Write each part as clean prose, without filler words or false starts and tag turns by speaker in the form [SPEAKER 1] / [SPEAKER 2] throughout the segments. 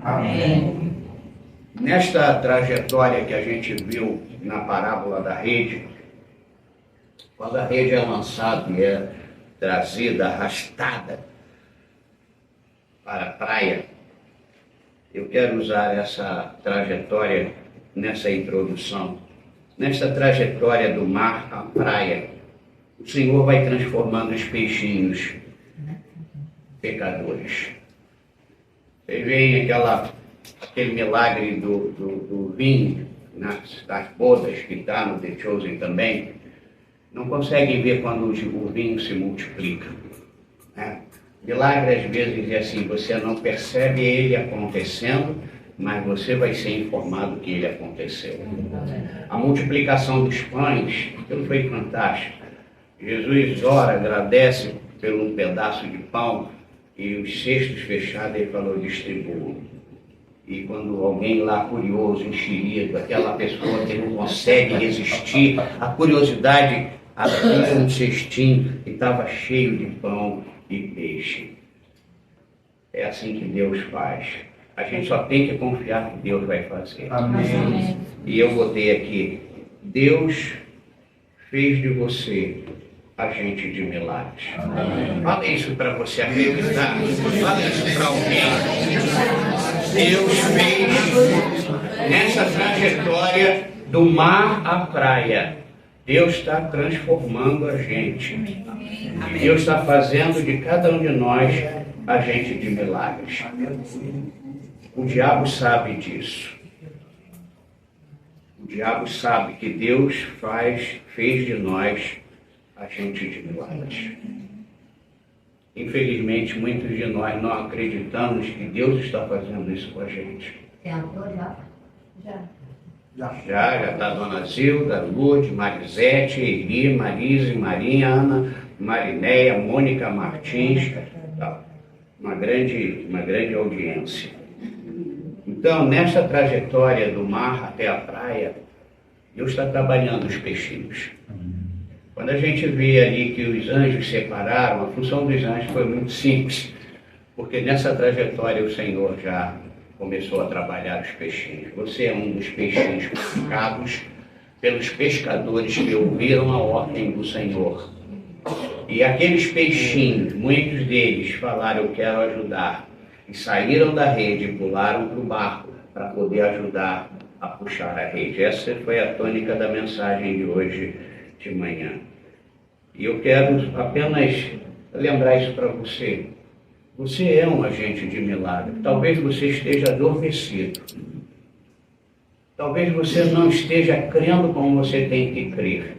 [SPEAKER 1] Amém.
[SPEAKER 2] Nesta trajetória que a gente viu na parábola da rede, quando a rede é lançada e é trazida, arrastada para a praia, eu quero usar essa trajetória nessa introdução. Nesta trajetória do mar à praia, o Senhor vai transformando os peixinhos pecadores. Você vê aquele milagre do vinho, das bodas que está no The Chosen também, não consegue ver quando o vinho se multiplica, né? Milagre às vezes é assim, você não percebe ele acontecendo, mas você vai ser informado que ele aconteceu. A multiplicação dos pães, aquilo foi fantástico. Jesus ora, agradece por um pedaço de pão e os cestos fechados, ele falou, distribua. E quando alguém lá curioso, enxerido, aquela pessoa que não consegue resistir, a curiosidade abria um cestinho e estava cheio de pão e peixe. É assim que Deus faz. A gente só tem que confiar que Deus vai fazer.
[SPEAKER 1] Amém.
[SPEAKER 2] E eu botei aqui, Deus fez de você agente de milagres.
[SPEAKER 1] Amém.
[SPEAKER 2] Fala isso para você acreditar. Fala isso para alguém. Deus fez nessa trajetória do mar à praia. Deus está transformando a gente. E Deus está fazendo de cada um de nós agente de milagres. O diabo sabe disso. O diabo sabe que Deus fez de nós agente de milagres. Infelizmente, muitos de nós não acreditamos que Deus está fazendo isso com a gente. Já está a Dona Zilda, Lourdes, Marisete, Eli, Marise, Marinha, Ana, Marinéia, Mônica Martins, uma grande audiência. Então, nessa trajetória do mar até a praia, Deus está trabalhando os peixinhos. Quando a gente vê ali que os anjos separaram, a função dos anjos foi muito simples, porque nessa trajetória o Senhor já começou a trabalhar os peixinhos. Você é um dos peixinhos pescados pelos pescadores que ouviram a ordem do Senhor. E aqueles peixinhos, muitos deles falaram, eu quero ajudar. E saíram da rede e pularam para o barco para poder ajudar a puxar a rede. Essa foi a tônica da mensagem de hoje de manhã. E eu quero apenas lembrar isso para você. Você é um agente de milagre. Talvez você esteja adormecido. Talvez você não esteja crendo como você tem que crer.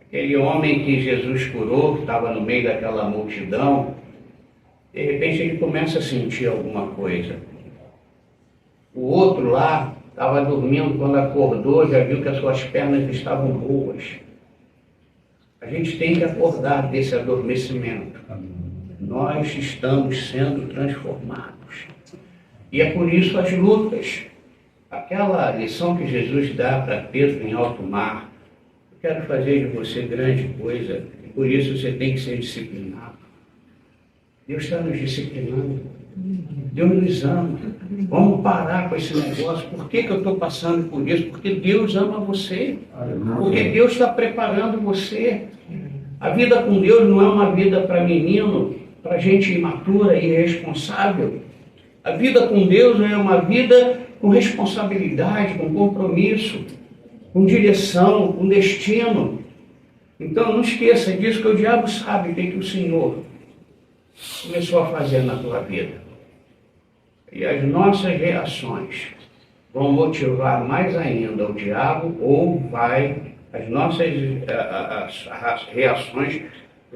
[SPEAKER 2] Aquele homem que Jesus curou, que estava no meio daquela multidão, de repente ele começa a sentir alguma coisa. O outro lá estava dormindo, quando acordou, já viu que as suas pernas estavam boas. A gente tem que acordar desse adormecimento. Nós estamos sendo transformados. E é por isso as lutas. Aquela lição que Jesus dá para Pedro em alto mar, eu quero fazer de você grande coisa, e por isso você tem que ser disciplinado. Deus está nos disciplinando. Deus nos ama. Vamos parar com esse negócio. Por que eu estou passando por isso? Porque Deus ama você. Porque Deus está preparando você. A vida com Deus não é uma vida para menino, para gente imatura e irresponsável. A vida com Deus é uma vida com responsabilidade, com compromisso, com direção, com destino. Então não esqueça disso, que o diabo sabe o que o Senhor começou a fazer na tua vida. E as nossas reações vão motivar mais ainda o diabo, ou as nossas reações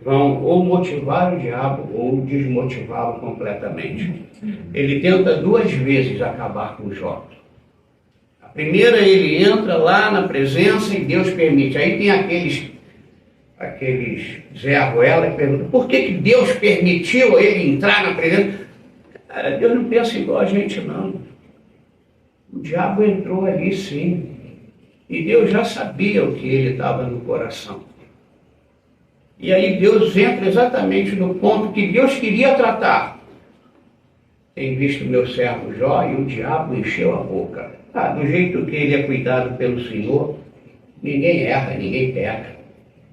[SPEAKER 2] vão ou motivar o diabo ou desmotivá-lo completamente. Ele tenta 2 vezes acabar com Jó. A primeira, ele entra lá na presença e Deus permite. Aí tem aqueles Zé Arruela que perguntam, por que Deus permitiu ele entrar na presença? Cara, Deus não pensa igual a gente, não. O diabo entrou ali, sim. E Deus já sabia o que ele estava no coração. E aí Deus entra exatamente no ponto que Deus queria tratar. tem visto meu servo Jó e o diabo encheu a boca. Do jeito que ele é cuidado pelo Senhor, ninguém erra, ninguém peca.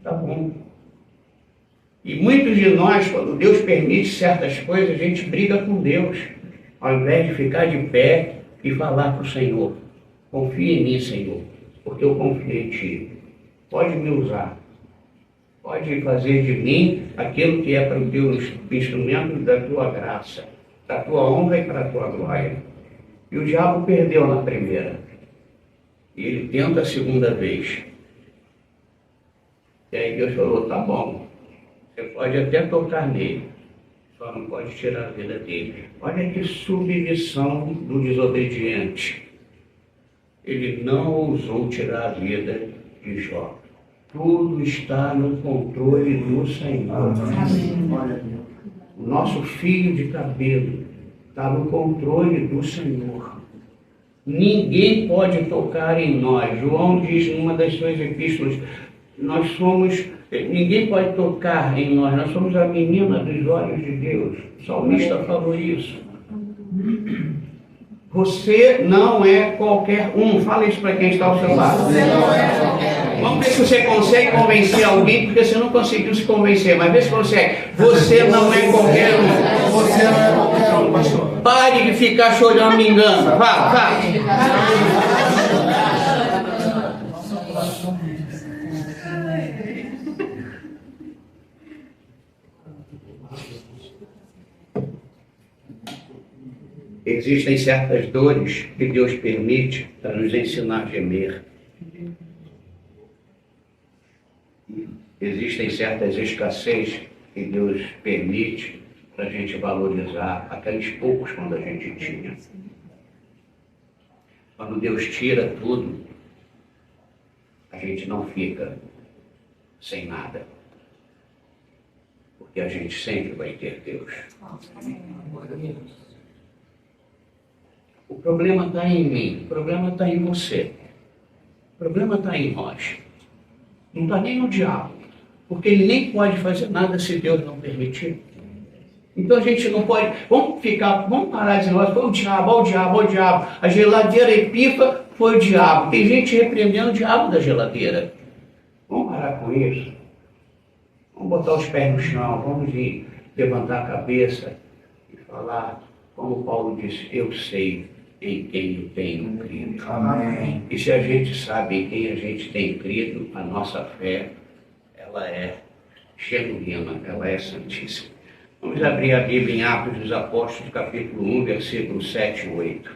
[SPEAKER 2] Tá bom. E muitos de nós, quando Deus permite certas coisas, a gente briga com Deus, ao invés de ficar de pé e falar para o Senhor: confia em mim, Senhor, porque eu confio em Ti. Pode me usar. Pode fazer de mim aquilo que é para o teu instrumento da tua graça, da tua honra e para a tua glória. E o diabo perdeu na primeira. E ele tenta a segunda vez. E aí Deus falou: tá bom, você pode até tocar nele, só não pode tirar a vida dele. Olha que submissão do desobediente. Ele não ousou tirar a vida de Jó. Tudo está no controle do Senhor. O nosso fio de cabelo está no controle do Senhor. Ninguém pode tocar em nós. João diz em uma das suas epístolas: ninguém pode tocar em nós, nós somos a menina dos olhos de Deus. O salmista falou isso. Você não é qualquer um. Fala isso para quem está ao seu lado. Vamos ver se você consegue convencer alguém, porque você não conseguiu se convencer, mas vê se consegue. Você não é qualquer um.
[SPEAKER 3] Você não é qualquer um, pastor.
[SPEAKER 2] Pare de ficar chorando, me engano. Vá. Existem certas dores que Deus permite para nos ensinar a gemer. Existem certas escassez que Deus permite para a gente valorizar aqueles poucos quando a gente tinha. Quando Deus tira tudo, a gente não fica sem nada. Porque a gente sempre vai ter Deus. O problema está em mim, o problema está em você, o problema está em nós. Não está nem no diabo, porque ele nem pode fazer nada se Deus não permitir. Então a gente não pode, vamos parar de dizer: nós foi o diabo, a geladeira epifa foi o diabo. Tem gente repreendendo o diabo da geladeira. Vamos parar com isso. Vamos botar os pés no chão, vamos levantar a cabeça e falar, como Paulo disse: eu sei em quem eu tenho crido.
[SPEAKER 3] Amém.
[SPEAKER 2] E se a gente sabe em quem a gente tem crido, a nossa fé, ela é genuína, ela é santíssima. Vamos abrir a Bíblia em Atos dos Apóstolos, capítulo 1, versículos 7 e 8.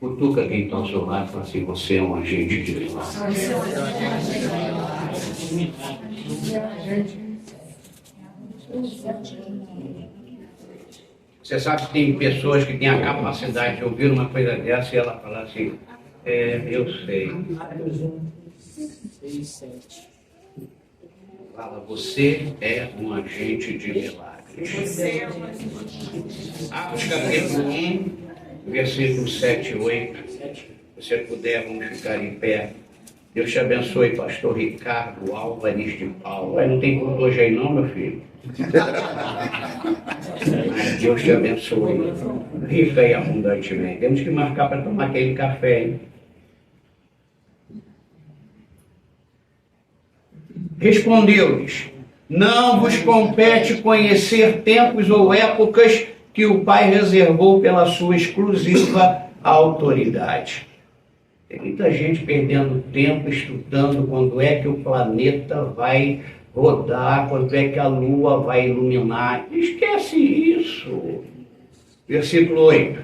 [SPEAKER 2] Cutuca quem está ao seu lado e fala assim: você é um agente de Deus. Você sabe que tem pessoas que têm a capacidade de ouvir uma coisa dessa e ela falar assim: eu sei. Fala: você é um agente de milagres. Atos capítulo 1, versículos 7 e 8. Se você puder, vamos ficar em pé. Deus te abençoe, pastor Ricardo Álvares de Paula. Não tem culto hoje aí não, meu filho? Deus te abençoe, rica e abundantemente. Temos que marcar para tomar aquele café, hein? Respondeu-lhes: não vos compete conhecer tempos ou épocas que o Pai reservou pela sua exclusiva autoridade. Tem muita gente perdendo tempo estudando quando é que o planeta vai rodar, quando é que a lua vai iluminar. Esquece isso. Versículo 8.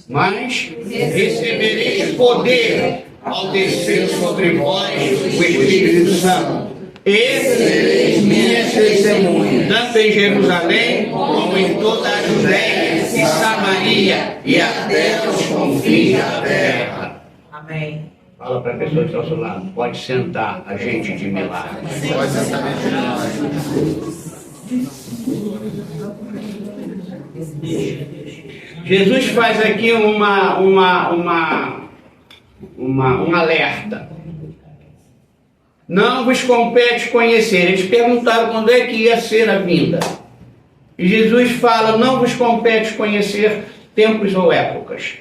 [SPEAKER 2] Mas recebereis poder ao descer sobre vós o Espírito Santo. E sereis minhas testemunhas, tanto em Jerusalém como em toda a Judéia e Samaria e até os confins da terra.
[SPEAKER 1] Amém.
[SPEAKER 2] Fala para a pessoa que está ao seu lado: pode sentar, agente de milagres.
[SPEAKER 3] Pode sentar, agente de milagres.
[SPEAKER 2] Jesus faz aqui um alerta. Não vos compete conhecer. Eles perguntaram quando é que ia ser a vinda. E Jesus fala: não vos compete conhecer tempos ou épocas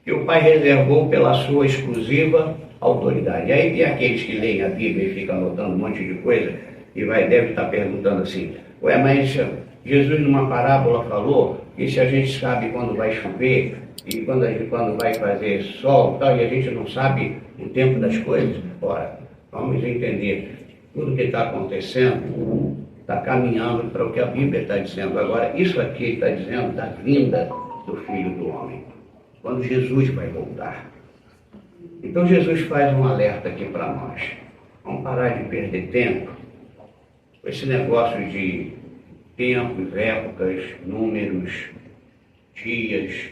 [SPEAKER 2] que o Pai reservou pela sua exclusiva autoridade. Aí tem aqueles que leem a Bíblia e ficam anotando um monte de coisa e deve estar perguntando assim: ué, mas Jesus numa parábola falou que se a gente sabe quando vai chover e quando vai fazer sol e tal, e a gente não sabe o tempo das coisas, ora, vamos entender, tudo que está acontecendo está caminhando para o que a Bíblia está dizendo. Agora, isso aqui está dizendo da vinda do Filho do Homem, quando Jesus vai voltar. Então Jesus faz um alerta aqui para nós. Vamos parar de perder tempo com esse negócio de tempos, épocas, números, dias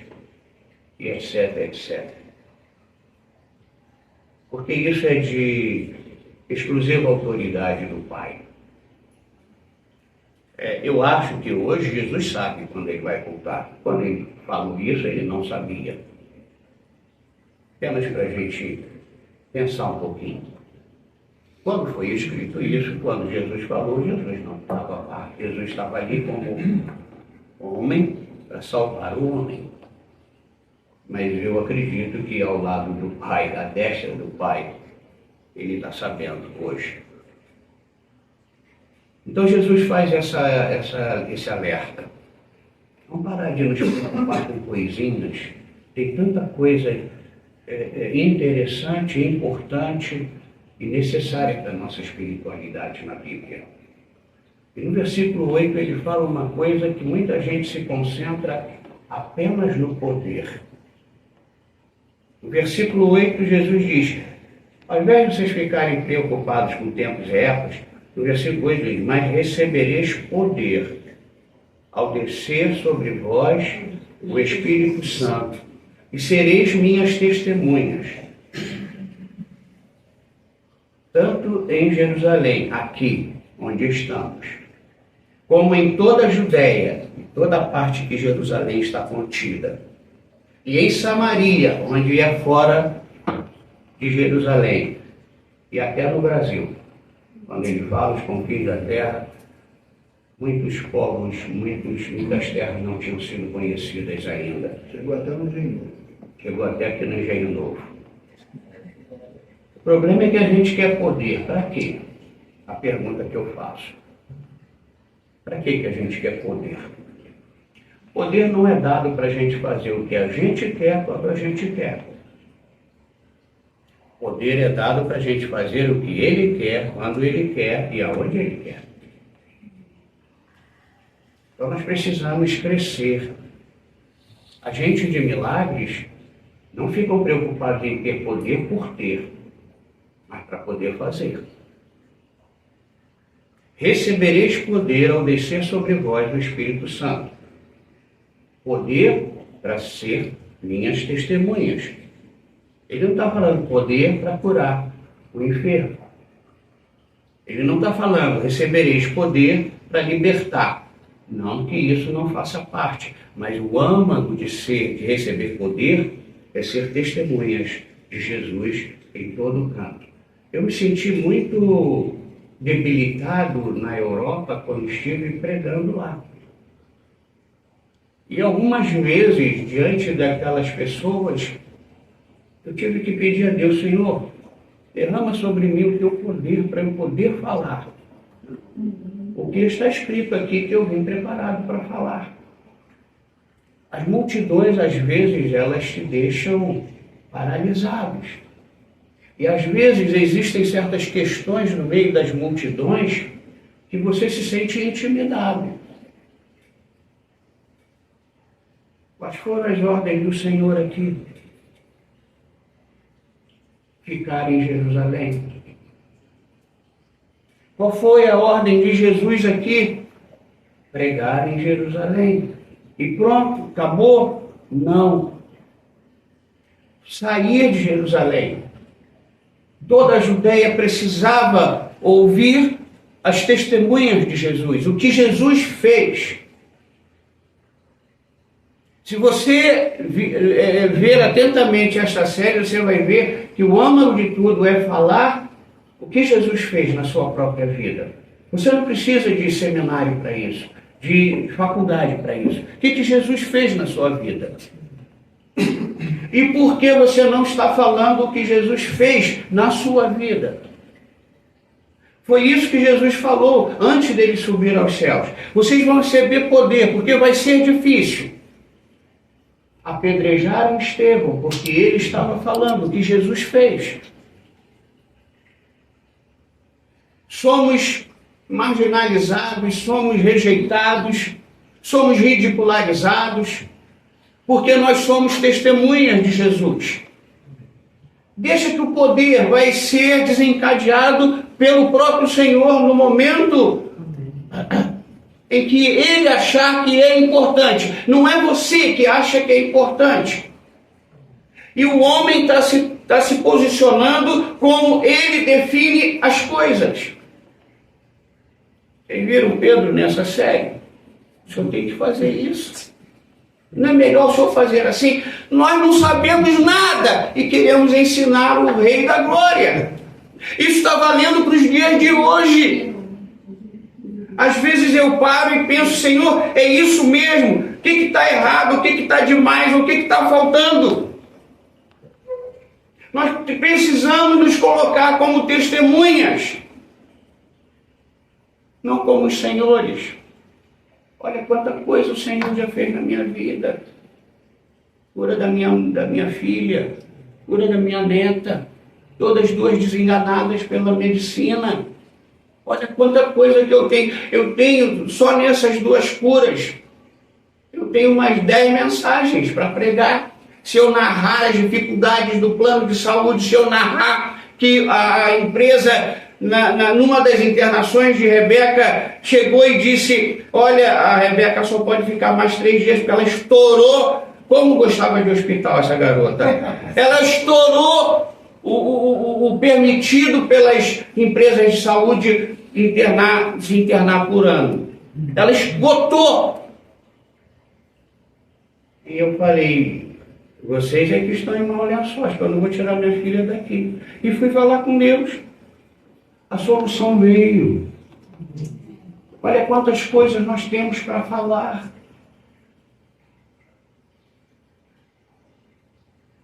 [SPEAKER 2] e etc, etc. Porque isso é de exclusiva autoridade do Pai. Eu acho que hoje Jesus sabe quando ele vai voltar. Quando ele falou isso, ele não sabia. Apenas para a gente pensar um pouquinho. Quando foi escrito isso, quando Jesus falou, Jesus não estava lá. Jesus estava ali como homem para salvar o homem. Mas eu acredito que ao lado do Pai, à destra do Pai, ele está sabendo hoje. Então Jesus faz esse alerta. Vamos parar de nos preocupar com coisinhas. Tem tanta coisa interessante, importante e necessária para a nossa espiritualidade na Bíblia. E no versículo 8 ele fala uma coisa que muita gente se concentra apenas no poder. No versículo 8 Jesus diz: ao invés de vocês ficarem preocupados com tempos e épocas, no versículo 8 diz: mas recebereis poder ao descer sobre vós o Espírito Santo, e sereis minhas testemunhas, tanto em Jerusalém, aqui onde estamos, como em toda a Judéia, em toda a parte que Jerusalém está contida, e em Samaria, onde é fora de Jerusalém, e até no Brasil. Quando ele fala os confins da terra, muitos povos, muitas terras não tinham sido conhecidas ainda.
[SPEAKER 3] Chegou até no Engenho.
[SPEAKER 2] Chegou até aqui no Engenho Novo. O problema é que a gente quer poder. Para quê? A pergunta que eu faço. Para que a gente quer poder? Poder não é dado para a gente fazer o que a gente quer quando a gente quer. Poder é dado para a gente fazer o que ele quer, quando ele quer e aonde ele quer. Então nós precisamos crescer. A gente de milagres não ficam preocupados em ter poder por ter, mas para poder fazer. Recebereis poder ao descer sobre vós o Espírito Santo. Poder para ser minhas testemunhas. Ele não está falando poder para curar o enfermo. Ele não está falando recebereis poder para libertar. Não que isso não faça parte, mas o âmago de receber poder é ser testemunhas de Jesus em todo o canto. Eu me senti muito debilitado na Europa quando estive pregando lá. E algumas vezes, diante daquelas pessoas, eu tive que pedir a Deus: Senhor, derrama sobre mim o teu poder para eu poder falar. Porque está escrito aqui que eu vim preparado para falar. As multidões, às vezes, elas te deixam paralisados. E às vezes existem certas questões no meio das multidões que você se sente intimidado. Quais foram as ordens do Senhor aqui? Ficar em Jerusalém. Qual foi a ordem de Jesus aqui? Pregar em Jerusalém. E pronto, acabou? Não. Sair de Jerusalém. Toda a Judéia precisava ouvir as testemunhas de Jesus, o que Jesus fez. Se você ver atentamente esta série, você vai ver que o âmago de tudo é falar o que Jesus fez na sua própria vida. Você não precisa de seminário para isso. de faculdade para isso. O que Jesus fez na sua vida? E por que você não está falando o que Jesus fez na sua vida? Foi isso que Jesus falou antes dele subir aos céus. Vocês vão receber poder, porque vai ser difícil. Apedrejaram Estevão, porque ele estava falando o que Jesus fez. Somos marginalizados, somos rejeitados, somos ridicularizados, porque nós somos testemunhas de Jesus. Deixa que o poder vai ser desencadeado pelo próprio Senhor no momento em que ele achar que é importante. Não é você que acha que é importante. E o homem está se posicionando como ele define as coisas. Vocês viram Pedro nessa série? O senhor tem que fazer isso. Não é melhor o senhor fazer assim? Nós não sabemos nada e queremos ensinar o Rei da Glória. Isso está valendo para os dias de hoje. Às vezes eu paro e penso, Senhor, é isso mesmo? O que está errado? O que está demais? O que está faltando? Nós precisamos nos colocar como testemunhas, não como os senhores. Olha quanta coisa o Senhor já fez na minha vida. Cura da minha filha, cura da minha neta, todas duas desenganadas pela medicina. Olha quanta coisa que eu tenho. Eu tenho só nessas duas curas. Eu tenho mais 10 mensagens para pregar. Se eu narrar as dificuldades do plano de saúde, se eu narrar que a empresa, numa das internações de Rebeca, chegou e disse, olha, a Rebeca só pode ficar mais 3 dias, porque ela estourou. Como gostava de hospital essa garota. Ela estourou o permitido pelas empresas de saúde se internar por ano. Ela esgotou. E eu falei, vocês é que estão em mau lençóis, que eu não vou tirar minha filha daqui. E fui falar com Deus. A solução veio. Olha quantas coisas nós temos para falar.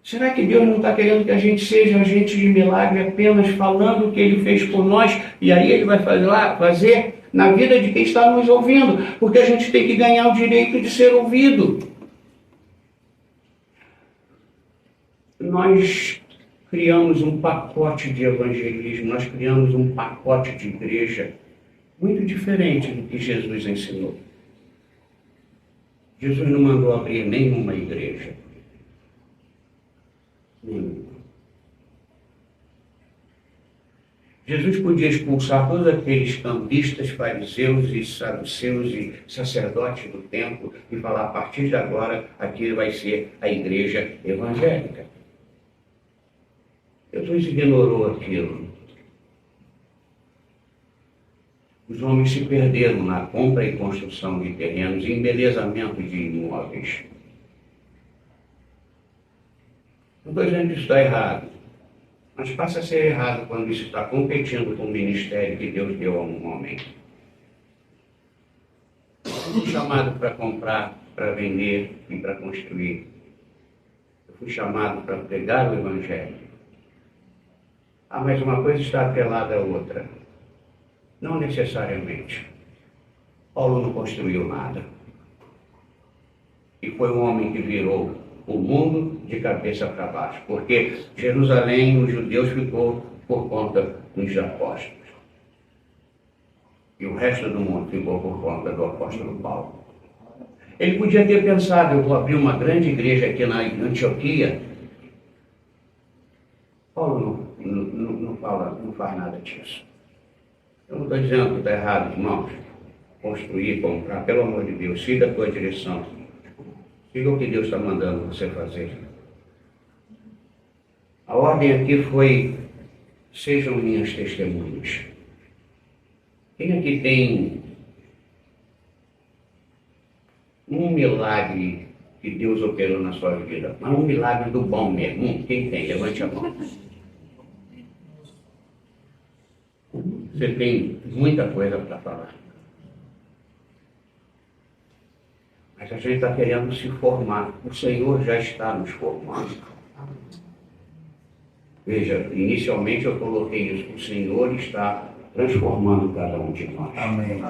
[SPEAKER 2] Será que Deus não está querendo que a gente seja agente de milagre apenas falando o que Ele fez por nós? E aí Ele vai fazer na vida de quem está nos ouvindo. Porque a gente tem que ganhar o direito de ser ouvido. Nós criamos um pacote de evangelismo, nós criamos um pacote de igreja muito diferente do que Jesus ensinou. Jesus não mandou abrir nenhuma igreja. Nenhuma. Jesus podia expulsar todos aqueles cambistas, fariseus e saduceus e sacerdotes do templo e falar, a partir de agora, aqui vai ser a igreja evangélica. Jesus ignorou aquilo. Os homens se perderam na compra e construção de terrenos e embelezamento de imóveis. Não estou dizendo que isso está errado, mas passa a ser errado quando isso está competindo com o ministério que Deus deu a um homem. Eu fui chamado para comprar, para vender e para construir. Eu fui chamado para pregar o Evangelho. Ah, mas uma coisa está atrelada à outra. Não necessariamente. Paulo não construiu nada. E foi um homem que virou o mundo de cabeça para baixo. Porque Jerusalém, os judeus, ficou por conta dos apóstolos. E o resto do mundo ficou por conta do apóstolo Paulo. Ele podia ter pensado, eu vou abrir uma grande igreja aqui na Antioquia. Paulo não faz nada disso. Eu não estou dizendo que está errado, irmãos. Construir, comprar, pelo amor de Deus, siga a tua direção. Siga o que Deus está mandando você fazer. A ordem aqui foi, sejam minhas testemunhas. Quem aqui tem um milagre que Deus operou na sua vida? Mas um milagre do bom mesmo. Quem tem? Levante a mão. Você tem muita coisa para falar. Mas a gente está querendo se formar. O Senhor já está nos formando. Veja, inicialmente eu coloquei isso. O Senhor está transformando cada um de nós.
[SPEAKER 3] Amém.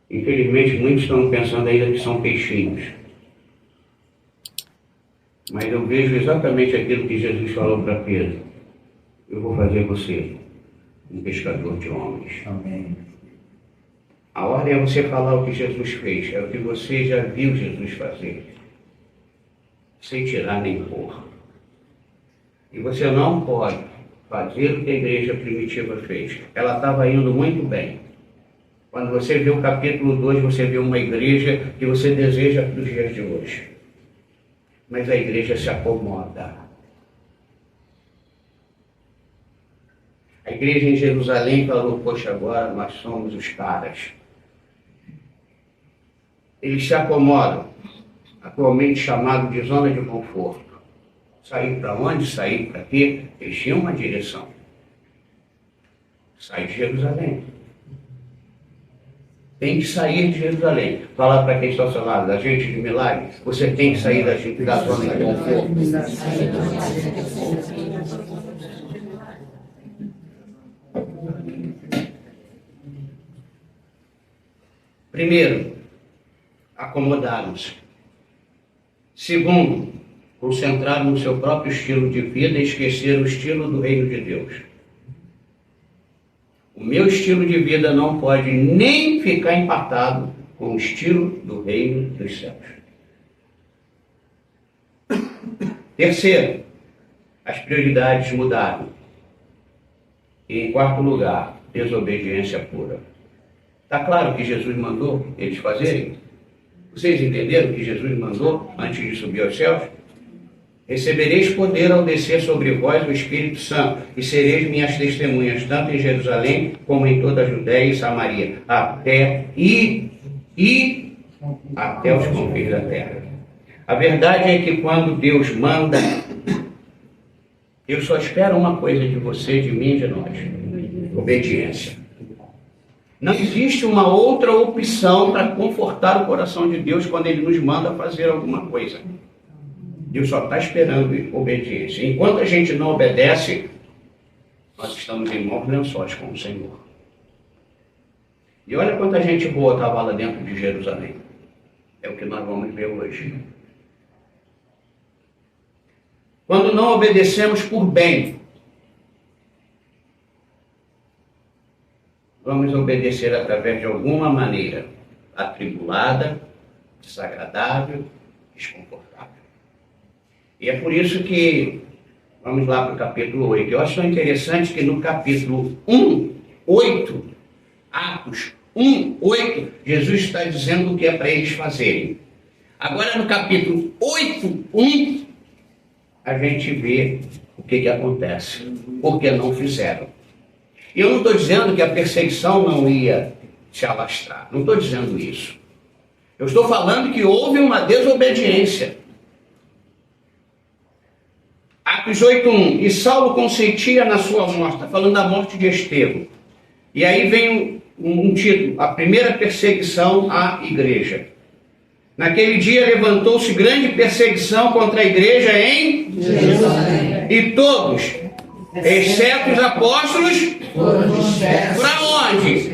[SPEAKER 2] Infelizmente, muitos estão pensando ainda que são peixinhos. Mas eu vejo exatamente aquilo que Jesus falou para Pedro. Eu vou fazer você um pescador de homens.
[SPEAKER 3] Amém.
[SPEAKER 2] A ordem é você falar o que Jesus fez. É o que você já viu Jesus fazer. Sem tirar nem pôr. E você não pode fazer o que a igreja primitiva fez. Ela estava indo muito bem. Quando você vê o capítulo 2, você vê uma igreja que você deseja para os dias de hoje. Mas a igreja se acomoda. A igreja em Jerusalém falou, poxa, agora nós somos os caras. Eles se acomodam, atualmente chamado de zona de conforto. Sair para onde? Sair para quê? Eles tinham uma direção. Sair de Jerusalém. Tem que sair de Jerusalém. Falar para quem está ao seu lado, da gente de milagre, você tem que sair da zona de conforto. Primeiro, acomodaram-se. Segundo, concentraram no seu próprio estilo de vida e esqueceram o estilo do reino de Deus. O meu estilo de vida não pode nem ficar empatado com o estilo do reino dos céus. Terceiro, as prioridades mudaram. E em quarto lugar, desobediência pura. Está claro que Jesus mandou eles fazerem? Vocês entenderam que Jesus mandou antes de subir aos céus? Recebereis poder ao descer sobre vós o Espírito Santo, e sereis minhas testemunhas, tanto em Jerusalém, como em toda a Judéia e Samaria, até os confins da terra. A verdade é que quando Deus manda, Deus só espera uma coisa de você, de mim e de nós: obediência. Não existe uma outra opção para confortar o coração de Deus quando Ele nos manda fazer alguma coisa. Deus só está esperando obediência. Enquanto a gente não obedece, nós estamos em maus lençóis com o Senhor. E olha quanta gente boa estava lá dentro de Jerusalém. É o que nós vamos ver hoje. Quando não obedecemos por bem, vamos obedecer através de alguma maneira atribulada, desagradável, desconfortável. E é por isso que, vamos lá para o capítulo 8. Eu acho tão interessante que no capítulo 8, Atos 8, Jesus está dizendo o que é para eles fazerem. Agora no capítulo 8, a gente vê o que acontece, porque não fizeram. E eu não estou dizendo que a perseguição não ia se alastrar, não estou dizendo isso. Eu estou falando que houve uma desobediência. Atos 8:1, e Saulo consentia na sua morte, está falando da morte de Estevão. E aí vem um título, a primeira perseguição à igreja. Naquele dia levantou-se grande perseguição contra a igreja em Jerusalém. E todos, exceto os apóstolos, para onde?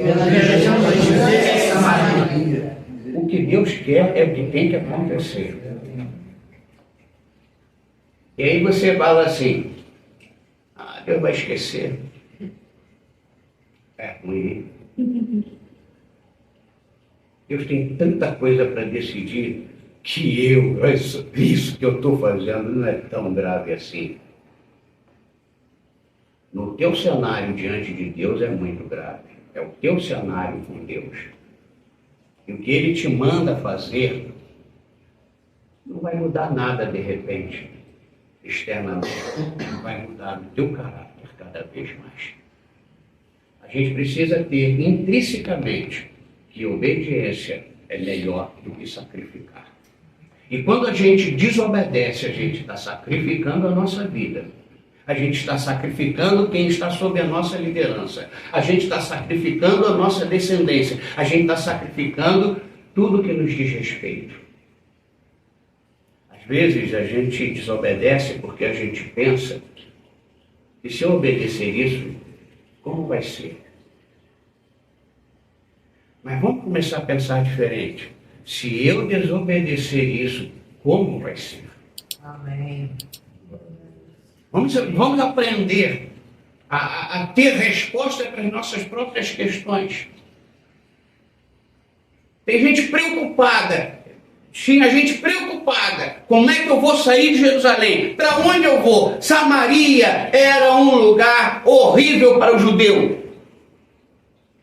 [SPEAKER 2] O que Deus quer é o que tem que acontecer. E aí você fala assim, Deus vai esquecer. É ruim. Deus tem tanta coisa para decidir que isso que eu estou fazendo não é tão grave assim. No teu cenário diante de Deus é muito grave. É o teu cenário com Deus. E o que Ele te manda fazer não vai mudar nada de repente. Externamente, vai mudar o teu caráter cada vez mais. A gente precisa ter intrinsecamente que obediência é melhor do que sacrificar. E quando a gente desobedece, a gente está sacrificando a nossa vida. A gente está sacrificando quem está sob a nossa liderança. A gente está sacrificando a nossa descendência. A gente está sacrificando tudo que nos diz respeito. Às vezes a gente desobedece porque a gente pensa que se eu obedecer isso, como vai ser? Mas vamos começar a pensar diferente. Se eu desobedecer isso, como vai ser?
[SPEAKER 1] Amém.
[SPEAKER 2] Vamos aprender a ter resposta para as nossas próprias questões. Tem gente preocupada. Tinha gente preocupada. Como é que eu vou sair de Jerusalém? Para onde eu vou? Samaria era um lugar horrível para o judeu.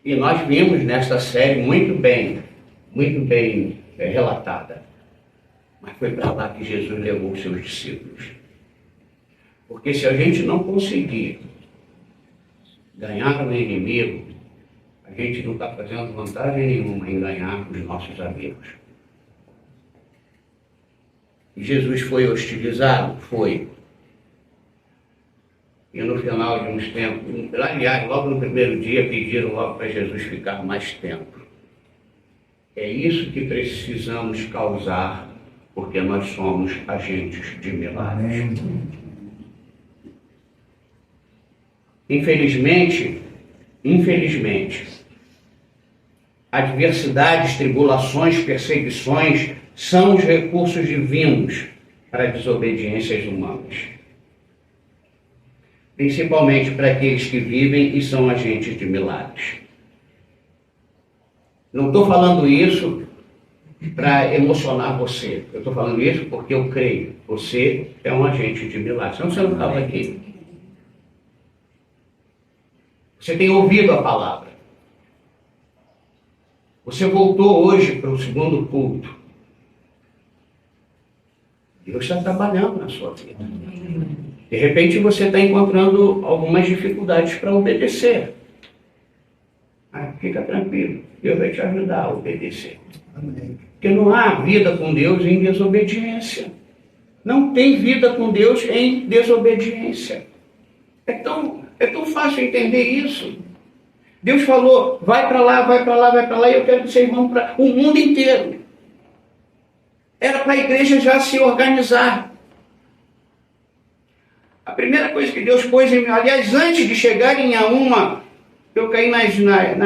[SPEAKER 2] E nós vimos nesta série muito bem relatada. Mas foi para lá que Jesus levou os seus discípulos. Porque se a gente não conseguir ganhar o inimigo, a gente não está fazendo vantagem nenhuma em ganhar os nossos amigos. E Jesus foi hostilizado? Foi. E no final de uns tempos, aliás, logo no primeiro dia, pediram logo para Jesus ficar mais tempo. É isso que precisamos causar, porque nós somos agentes de milagres. Infelizmente, adversidades, tribulações, perseguições são os recursos divinos para desobediências humanas. Principalmente para aqueles que vivem e são agentes de milagres. Não estou falando isso para emocionar você. Eu estou falando isso porque eu creio. Você é um agente de milagres. Senão você não estava aqui. Você tem ouvido a palavra. Você voltou hoje para o segundo culto. Deus está trabalhando na sua vida. De repente você está encontrando algumas dificuldades para obedecer. Mas fica tranquilo, Deus vai te ajudar a obedecer.
[SPEAKER 3] Amém.
[SPEAKER 2] Porque não há vida com Deus em desobediência. Não tem vida com Deus em desobediência. É tão fácil entender isso. Deus falou, vai para lá, vai para lá, vai para lá, e eu quero que vocês vão para o mundo inteiro. Era para a igreja já se organizar. A primeira coisa que Deus pôs em mim, aliás, antes de chegarem a uma, eu caí na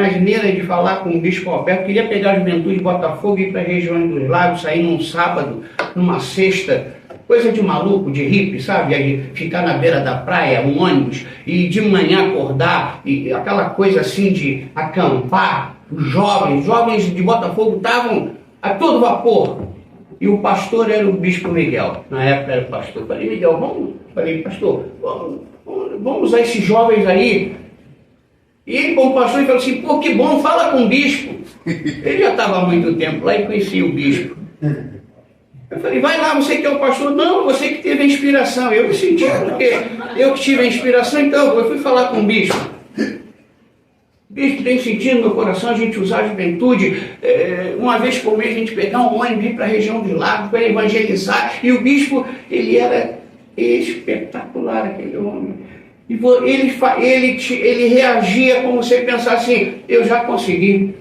[SPEAKER 2] asneira de falar com o bispo Alberto, queria pegar a juventude de Botafogo e ir para a região dos lagos, sair num sábado, numa sexta, coisa de maluco, de hippie, sabe? Aí ficar na beira da praia, um ônibus, e de manhã acordar, e aquela coisa assim de acampar. Os jovens de Botafogo estavam a todo vapor. E o pastor era o bispo Miguel. Na época era o pastor. Falei, Miguel, pastor, vamos usar esses jovens aí. E ele, como pastor, falou assim, pô, que bom, fala com o bispo. Ele já estava há muito tempo lá e conhecia o bispo. Eu falei, vai lá, você que é o pastor. Não, você que teve a inspiração. Eu me senti, porque eu que tive a inspiração, então eu fui falar com o bispo. Bispo, tem sentido no meu coração a gente usar a juventude, uma vez por mês a gente pegar um ônibus e ir para a região dos lagos para evangelizar. E o bispo, ele era espetacular, aquele homem. E ele reagia como se ele pensasse assim, eu já consegui.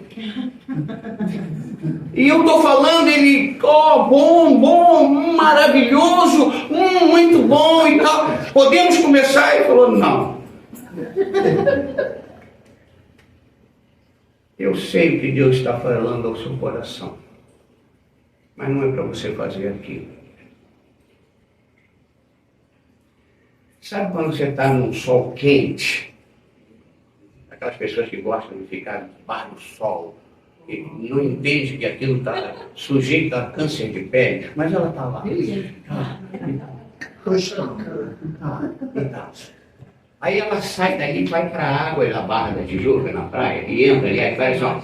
[SPEAKER 2] E eu estou falando, ele, bom, maravilhoso, muito bom e tal. Podemos começar? Ele falou, não. Eu sei o que Deus está falando ao seu coração, mas não é para você fazer aquilo. Sabe quando você está num sol quente? Aquelas pessoas que gostam de ficar debaixo do sol, e não entende que aquilo está sujeito a câncer de pele, mas ela está lá. Aí ela sai dali, vai para a água da Barra da Tijuca, na praia, e entra ali, aí faz ó.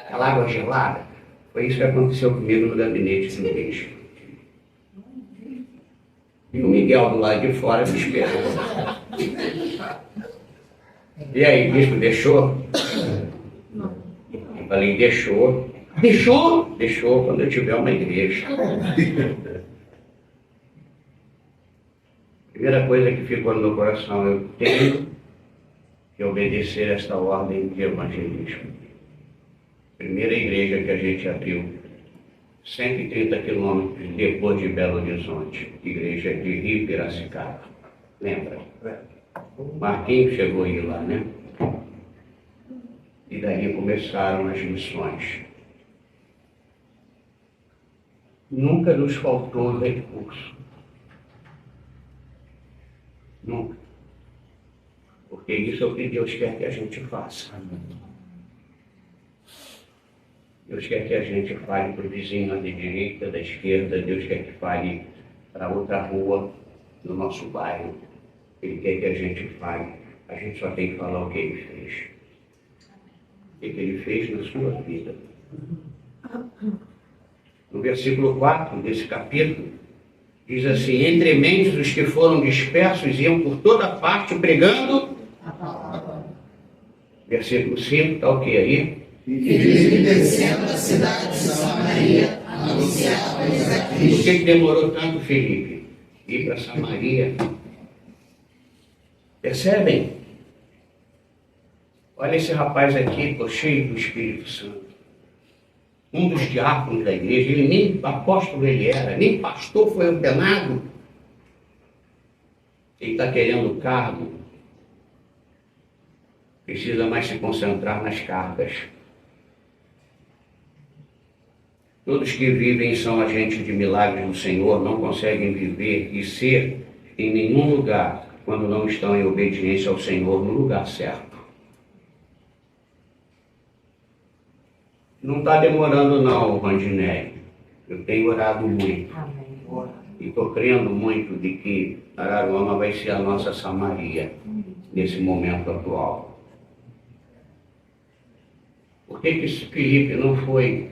[SPEAKER 2] Aquela água gelada. Foi isso que aconteceu comigo no gabinete do bispo. E o Miguel do lado de fora me esperou. E aí, o bispo deixou? Eu falei, deixou. Deixou? Deixou quando eu tiver uma igreja. Primeira coisa que ficou no meu coração, eu tenho que obedecer esta ordem de evangelismo. Primeira igreja que a gente abriu, 130 quilômetros depois de Belo Horizonte, igreja de Rio Piracicaba. Lembra? Marquinhos chegou aí lá, né? E daí começaram as missões. Nunca nos faltou recurso. Nunca. Porque isso é o que Deus quer que a gente faça. Deus quer que a gente fale para o vizinho da direita, da esquerda. Deus quer que fale para outra rua do nosso bairro. Ele quer que a gente fale. A gente só tem que falar o que Ele fez. O que Ele fez na sua vida. No versículo 4 desse capítulo, diz assim: entre mentes os que foram dispersos iam por toda parte pregando. Versículo 5, está o que aí?
[SPEAKER 3] E Filipe, descendo da cidade de Samaria, anunciava-lhes a
[SPEAKER 2] Por
[SPEAKER 3] Cristo.
[SPEAKER 2] que demorou tanto, Filipe? Ir para Samaria. Percebem? Olha esse rapaz aqui, cheio do Espírito Santo. Um dos diáconos da igreja, ele nem apóstolo ele era, nem pastor foi ordenado. Ele está querendo cargo. Precisa mais se concentrar nas cargas. Todos que vivem e são agentes de milagres do Senhor não conseguem viver e ser em nenhum lugar quando não estão em obediência ao Senhor no lugar certo. Não está demorando não, Randinelli. Eu tenho orado muito. E estou crendo muito de que Araruama vai ser a nossa Samaria nesse momento atual. Por que esse Filipe não foi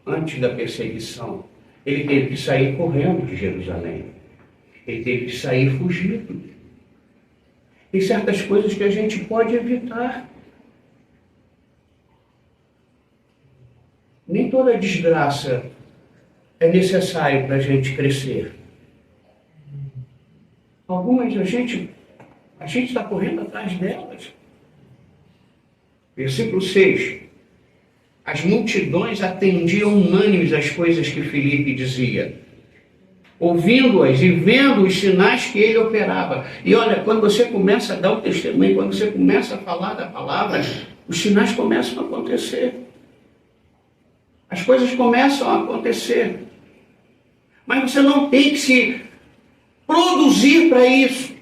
[SPEAKER 2] antes da perseguição? Ele teve que sair correndo de Jerusalém. Ele teve que sair fugido. Tem certas coisas que a gente pode evitar. Nem toda desgraça é necessária para a gente crescer. Algumas a gente está correndo atrás delas. Versículo 6. As multidões atendiam unânimes às coisas que Filipe dizia, ouvindo-as e vendo os sinais que ele operava. E olha, quando você começa a dar o testemunho, quando você começa a falar da palavra, os sinais começam a acontecer. As coisas começam a acontecer. Mas você não tem que se produzir para isso.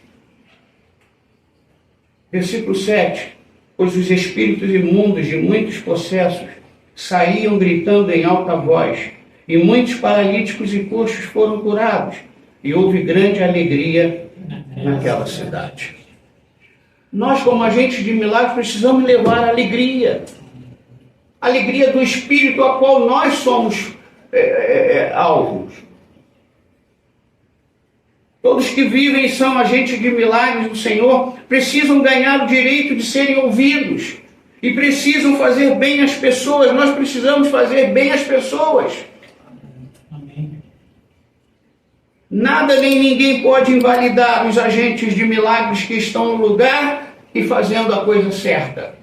[SPEAKER 2] Versículo 7. Pois os espíritos imundos de muitos possessos saíam gritando em alta voz, e muitos paralíticos e coxos foram curados, e houve grande alegria naquela cidade. Nós, como agentes de milagres, precisamos levar alegria. Alegria do Espírito a qual nós somos alvos. Todos que vivem e são agentes de milagres do Senhor precisam ganhar o direito de serem ouvidos e precisam fazer bem às pessoas. Nós precisamos fazer bem às pessoas.
[SPEAKER 1] Amém.
[SPEAKER 2] Nada nem ninguém pode invalidar os agentes de milagres que estão no lugar e fazendo a coisa certa.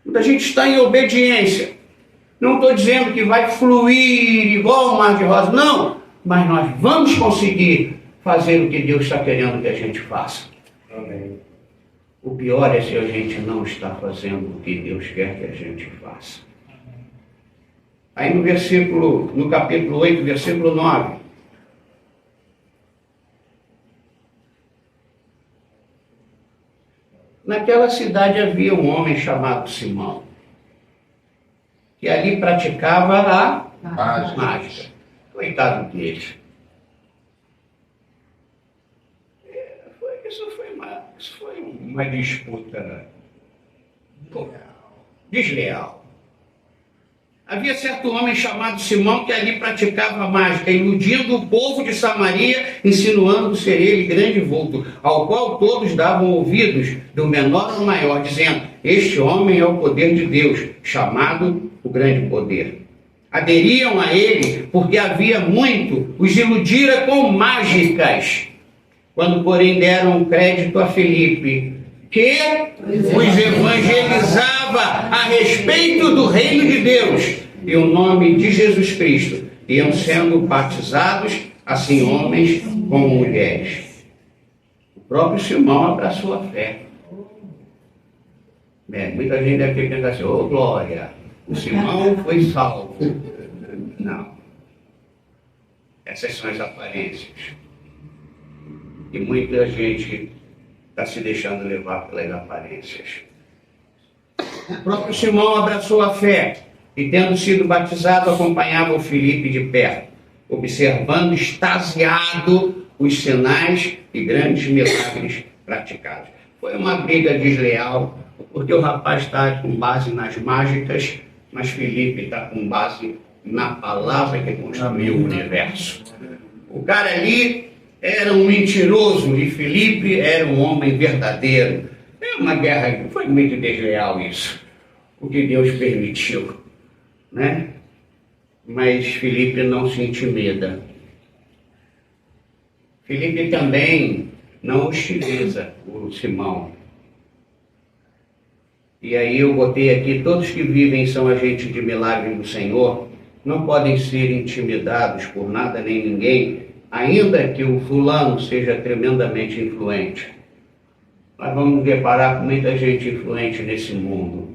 [SPEAKER 2] Quando a gente está em obediência, não estou dizendo que vai fluir igual o mar de rosa, não, mas nós vamos conseguir fazer o que Deus está querendo que a gente faça.
[SPEAKER 3] Amém.
[SPEAKER 2] O pior é se a gente não está fazendo o que Deus quer que a gente faça. Aí no capítulo 8, versículo 9. Naquela cidade havia um homem chamado Simão, que ali praticava a mágica. Coitado dele. Isso foi uma disputa desleal. Havia certo homem chamado Simão que ali praticava mágica, iludindo o povo de Samaria, insinuando ser ele grande vulto, ao qual todos davam ouvidos, do menor ao maior, dizendo: este homem é o poder de Deus, chamado o grande poder. Aderiam a ele porque havia muito os iludira com mágicas. Quando, porém, deram crédito a Filipe, que os evangelizava falava a respeito do reino de Deus e o nome de Jesus Cristo. Iam sendo batizados, assim homens como mulheres. O próprio Simão abraçou a fé. Muita gente deve ter pensado assim, ô glória, o Simão foi salvo. Não. Essas são as aparências. E muita gente está se deixando levar pelas aparências. O próprio Simão abraçou a fé e, tendo sido batizado, acompanhava o Filipe de perto, observando extasiado os sinais e grandes milagres praticados. Foi uma briga desleal, porque o rapaz está com base nas mágicas, mas Filipe está com base na palavra que construiu o universo. O cara ali era um mentiroso e Filipe era um homem verdadeiro. É uma guerra, foi muito desleal isso, o que Deus permitiu, né? Mas Filipe não se intimida. Filipe também não hostiliza o Simão. E aí eu botei aqui, todos que vivem são agentes de milagre do Senhor, não podem ser intimidados por nada nem ninguém, ainda que o fulano seja tremendamente influente. Nós vamos deparar com muita gente influente nesse mundo.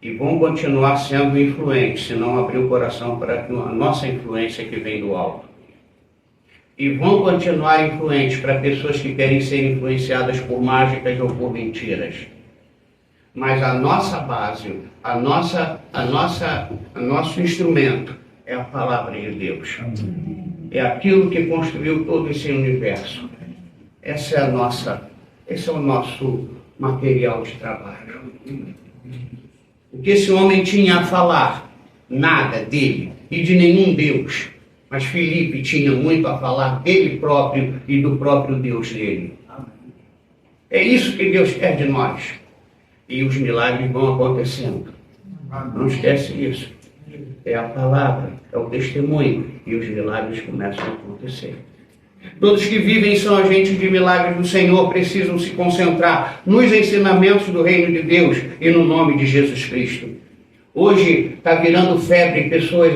[SPEAKER 2] E vão continuar sendo influentes, se não abrir o coração para a nossa influência que vem do alto. E vão continuar influentes para pessoas que querem ser influenciadas por mágicas ou por mentiras. Mas a nossa base, nosso instrumento é a palavra de Deus. É aquilo que construiu todo esse universo. Esse é o nosso material de trabalho. O que esse homem tinha a falar? Nada dele e de nenhum Deus. Mas Filipe tinha muito a falar dele próprio e do próprio Deus dele. É isso que Deus quer de nós. E os milagres vão acontecendo. Não esquece isso. É a palavra, é o testemunho. E os milagres começam a acontecer. Todos que vivem são agentes de milagres do Senhor, precisam se concentrar nos ensinamentos do reino de Deus e no nome de Jesus Cristo. Hoje está virando febre pessoas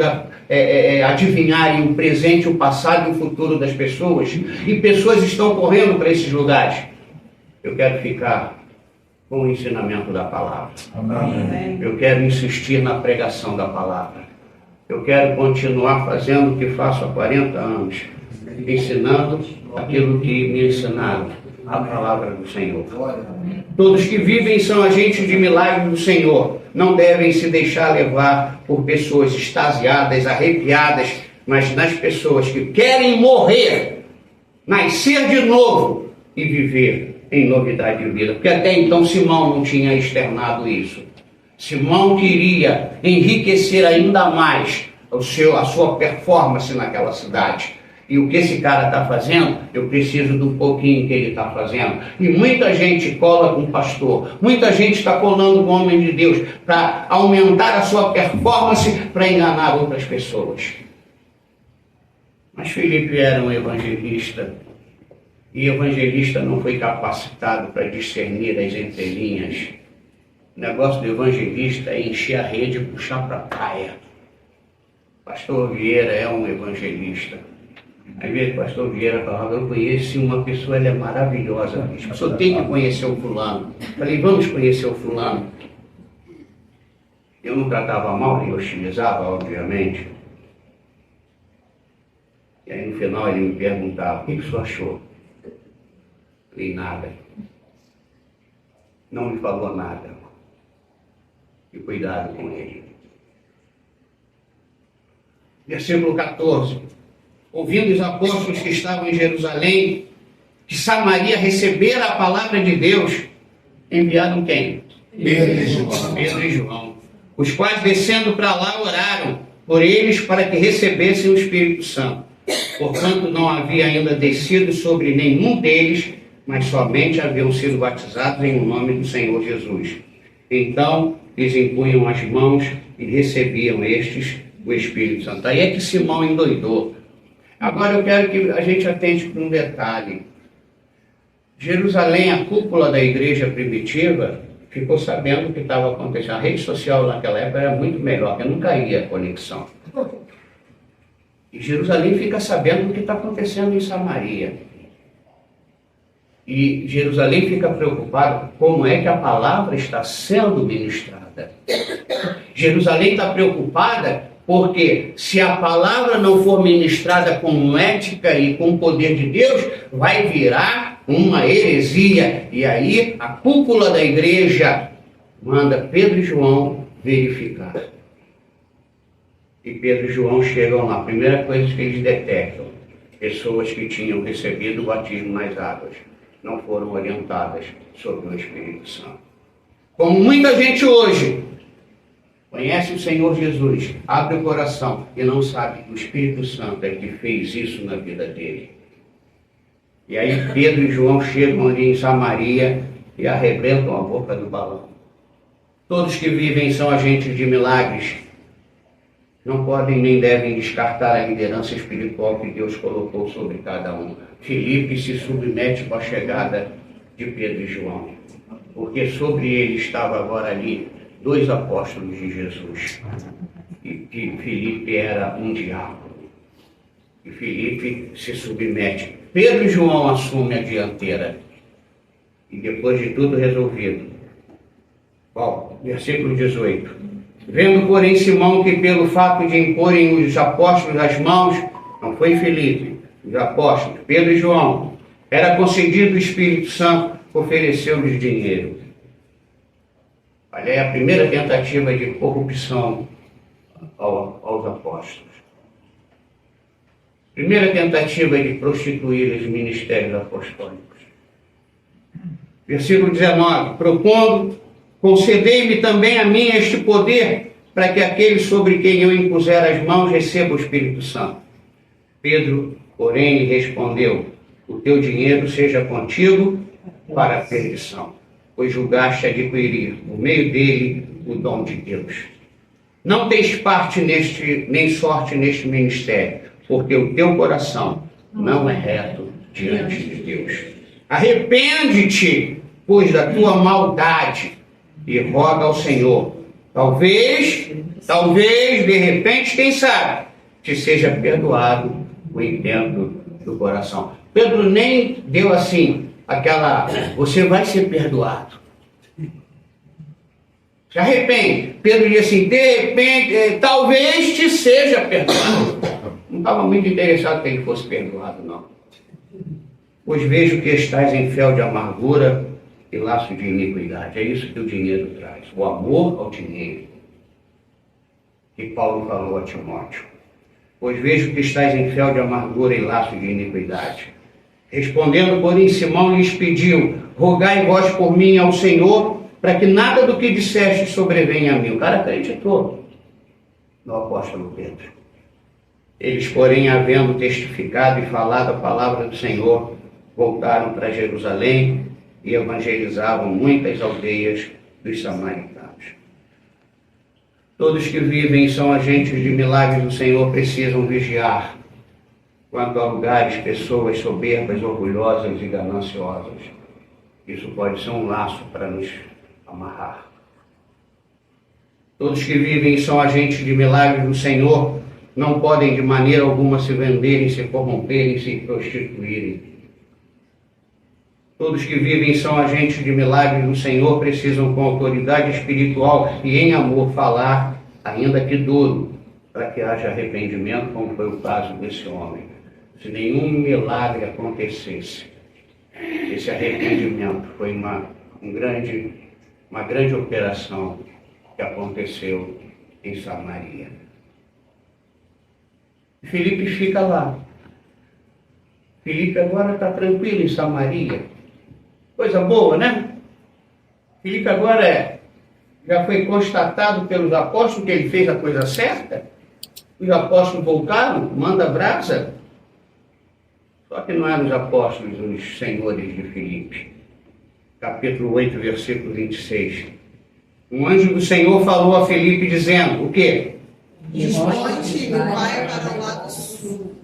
[SPEAKER 2] adivinharem o presente, o passado e o futuro das pessoas. E pessoas estão correndo para esses lugares. Eu quero ficar com o ensinamento da palavra. Amém. Eu quero insistir na pregação da palavra. Eu quero continuar fazendo o que faço há 40 anos. Ensinando aquilo que me ensinaram, a palavra do Senhor. Todos que vivem são agentes de milagre do Senhor. Não devem se deixar levar por pessoas extasiadas, arrepiadas, mas nas pessoas que querem morrer, nascer de novo e viver em novidade de vida. Porque até então Simão não tinha externado isso. Simão queria enriquecer ainda mais a sua performance naquela cidade. E o que esse cara está fazendo, eu preciso do pouquinho que ele está fazendo. E muita gente cola com o pastor, muita gente está colando com o homem de Deus para aumentar a sua performance, para enganar outras pessoas. Mas Filipe era um evangelista, e evangelista não foi capacitado para discernir as entrelinhas. O negócio do evangelista é encher a rede e puxar para a praia. Pastor Vieira é um evangelista. Às vezes o pastor Vieira falava, eu conheço uma pessoa, ela é maravilhosa, bicho. Só tem que conhecer o fulano. Falei, vamos conhecer o fulano. Eu não tratava mal, nem hostilizava, obviamente. E aí no final ele me perguntava, o que o senhor achou? Falei, nada. Não me falou nada. E cuidado com ele. Versículo 14. Ouvindo os apóstolos que estavam em Jerusalém, que Samaria recebera a palavra de Deus, enviaram quem? Pedro e João. Os quais, descendo para lá, oraram por eles para que recebessem o Espírito Santo. Portanto, não havia ainda descido sobre nenhum deles, mas somente haviam sido batizados em nome do Senhor Jesus. Então, lhes impunham as mãos e recebiam estes o Espírito Santo. Aí é que Simão endoidou. Agora eu quero que a gente atente para um detalhe. Jerusalém, a cúpula da igreja primitiva, ficou sabendo o que estava acontecendo. A rede social naquela época era muito melhor, porque não caía a conexão. E Jerusalém fica sabendo o que está acontecendo em Samaria. E Jerusalém fica preocupado como é que a palavra está sendo ministrada. Jerusalém está preocupada porque se a palavra não for ministrada com ética e com o poder de Deus, vai virar uma heresia. E aí a cúpula da igreja manda Pedro e João verificar. E Pedro e João chegam lá. A primeira coisa que eles detectam: pessoas que tinham recebido o batismo nas águas não foram orientadas sobre o Espírito Santo. Como muita gente hoje conhece o Senhor Jesus, abre o coração e não sabe que o Espírito Santo é que fez isso na vida dele. E aí Pedro e João chegam ali em Samaria e arrebentam a boca do balão. Todos que vivem são agentes de milagres. Não podem nem devem descartar a liderança espiritual que Deus colocou sobre cada um. Filipe se submete com a chegada de Pedro e João, porque sobre ele estava agora ali 2 apóstolos de Jesus. E Filipe era um diácono. E Filipe se submete. Pedro e João assumem a dianteira. E depois de tudo resolvido, versículo 18. Vendo, porém, Simão que pelo fato de imporem os apóstolos as mãos, não foi Filipe, os apóstolos, Pedro e João, era concedido o Espírito Santo, ofereceu-lhes dinheiro. Olha, é a primeira tentativa de corrupção aos apóstolos. Primeira tentativa de prostituir os ministérios apostólicos. Versículo 19. Propondo, concedei-me também a mim este poder, para que aquele sobre quem eu impuser as mãos receba o Espírito Santo. Pedro, porém, lhe respondeu: o teu dinheiro seja contigo para a perdição, pois julgaste adquirir, por meio dele, o dom de Deus. Não tens parte nem sorte neste ministério, porque o teu coração não é reto diante de Deus. Arrepende-te, pois, da tua maldade, e roga ao Senhor. Talvez, de repente, quem sabe, te seja perdoado o intento do coração. Pedro nem deu assim, você vai ser perdoado. Se arrepende. Pedro disse assim, de repente, talvez te seja perdoado. Não estava muito interessado que ele fosse perdoado, não. Pois vejo que estás em fel de amargura e laço de iniquidade. É isso que o dinheiro traz. O amor ao dinheiro. Que Paulo falou a Timóteo. Pois vejo que estás em fel de amargura e laço de iniquidade. Respondendo, porém, Simão lhes pediu: rogai vós por mim ao Senhor, para que nada do que disseste sobrevenha a mim. O cara acreditou no apóstolo Pedro. Eles, porém, havendo testificado e falado a palavra do Senhor, voltaram para Jerusalém e evangelizavam muitas aldeias dos samaritanos. Todos que vivem e são agentes de milagres do Senhor precisam vigiar quanto a lugares, pessoas soberbas, orgulhosas e gananciosas. Isso pode ser um laço para nos amarrar. Todos que vivem e são agentes de milagres do Senhor não podem de maneira alguma se venderem, se corromperem, se prostituírem. Todos que vivem e são agentes de milagres do Senhor precisam, com autoridade espiritual e em amor, falar, ainda que duro, para que haja arrependimento, como foi o caso desse homem. Se nenhum milagre acontecesse, esse arrependimento foi uma grande operação que aconteceu em Samaria. Filipe fica lá. Filipe agora está tranquilo em Samaria. Coisa boa, né? Filipe agora já foi constatado pelos apóstolos que ele fez a coisa certa. Os apóstolos voltaram, manda brasa. Só que não eram os apóstolos os senhores de Filipe. Capítulo 8, versículo 26. Um anjo do Senhor falou a Filipe dizendo, o quê?
[SPEAKER 3] Desmonte e vai para o lado sul,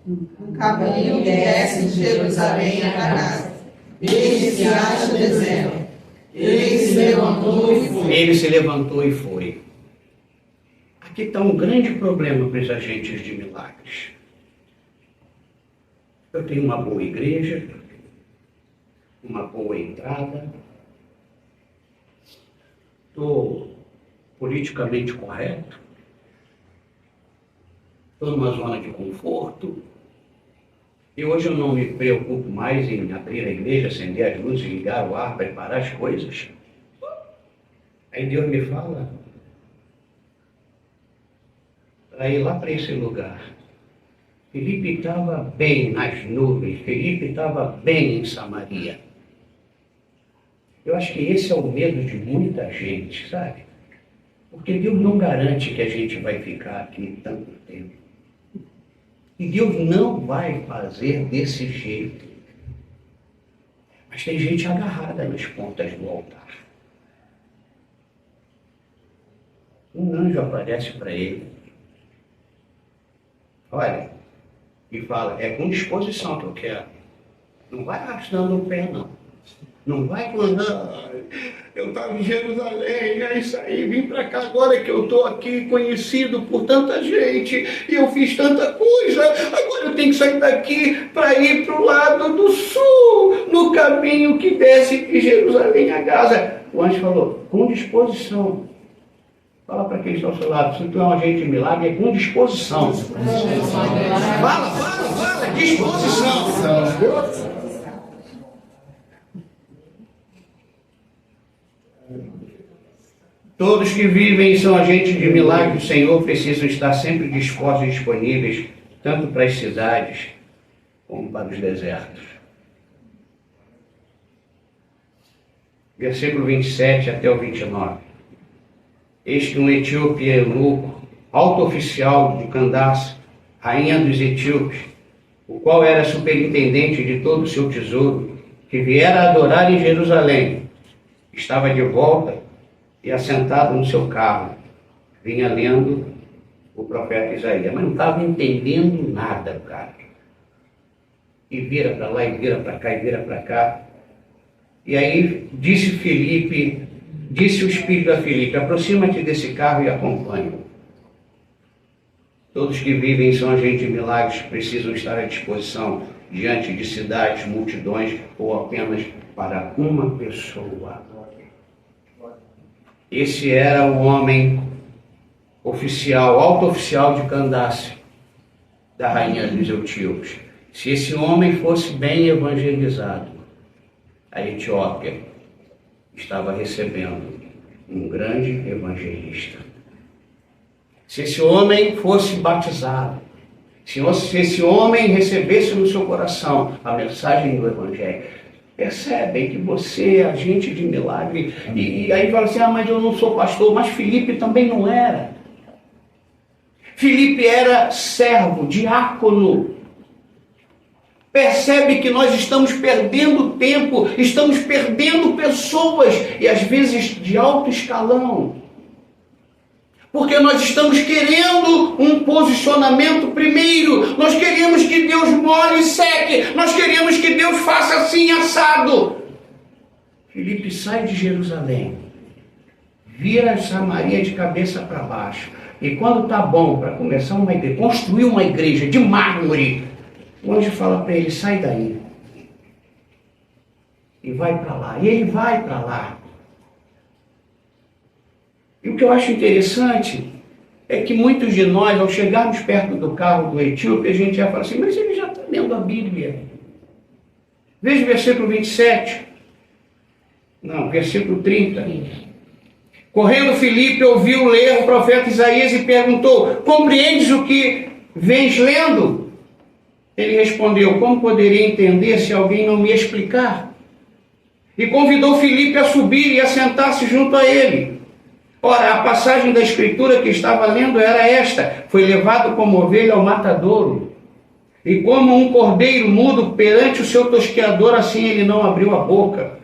[SPEAKER 3] um caminho que desce de Jerusalém a Gaza, desde que acha deserto. Ele se levantou e foi.
[SPEAKER 2] Ele se levantou e foi. Aqui está um grande problema para os agentes de milagres. Eu tenho uma boa igreja, uma boa entrada, estou politicamente correto, estou numa zona de conforto, e hoje eu não me preocupo mais em abrir a igreja, acender as luzes, ligar o ar, preparar as coisas. Aí Deus me fala para ir lá para esse lugar. Felipe estava bem nas nuvens, Felipe estava bem em Samaria. Eu acho que esse é o medo de muita gente, sabe? Porque Deus não garante que a gente vai ficar aqui tanto tempo. E Deus não vai fazer desse jeito. Mas tem gente agarrada nas pontas do altar. Um anjo aparece para ele. Olha, e fala, é com disposição que eu quero. Não vai arrastando o pé, não. Não vai quando eu estava em Jerusalém, é isso aí, vim para cá agora que eu estou aqui conhecido por tanta gente, e eu fiz tanta coisa, agora eu tenho que sair daqui para ir para o lado do sul, no caminho que desce de Jerusalém a Gaza. O anjo falou, com disposição. Fala para quem está ao seu lado, se tu é um agente de milagre, é com disposição. Fala, disposição. Todos que vivem e são agentes de milagre do Senhor precisam estar sempre dispostos e disponíveis, tanto para as cidades como para os desertos. Versículo 27 até o 29. Eis que um etíope eunuco, alto oficial de Candace, rainha dos etíopes, o qual era superintendente de todo o seu tesouro, que viera adorar em Jerusalém, estava de volta e assentado no seu carro, vinha lendo o profeta Isaías, mas não estava entendendo nada, cara. E vira para lá, e vira para cá, e vira para cá. E aí disse o Espírito a Filipe, aproxima-te desse carro e acompanha-o. Todos que vivem são agentes de milagres, precisam estar à disposição diante de cidades, multidões ou apenas para uma pessoa. Esse era o homem oficial, alto oficial de Candace, da rainha dos etíopes. Se esse homem fosse bem evangelizado, a Etiópia estava recebendo um grande evangelista. Se esse homem fosse batizado, se esse homem recebesse no seu coração a mensagem do evangelho, percebem que você é agente de milagre. E aí fala assim, mas eu não sou pastor. Mas Filipe também não era. Filipe era servo, diácono. Percebe que nós estamos perdendo tempo, estamos perdendo pessoas, e às vezes de alto escalão. Porque nós estamos querendo um posicionamento primeiro. Nós queremos que Deus molhe e seque. Nós queremos que Deus faça assim, assado. Filipe sai de Jerusalém, vira Samaria de cabeça para baixo. E quando está bom para começar uma igreja, construir uma igreja de mármore, o anjo fala para ele, sai daí. E vai para lá. E ele vai para lá. E o que eu acho interessante é que muitos de nós, ao chegarmos perto do carro do etíope, a gente já fala assim, mas ele já está lendo a Bíblia. Veja o versículo 27. Não, versículo 30. Correndo Filipe ouviu ler o profeta Isaías e perguntou, compreendes o que vens lendo? Ele respondeu, como poderia entender se alguém não me explicar? E convidou Filipe a subir e a sentar-se junto a ele. Ora, a passagem da escritura que estava lendo era esta, foi levado como ovelha ao matadouro, e como um cordeiro mudo perante o seu tosqueador, assim ele não abriu a boca.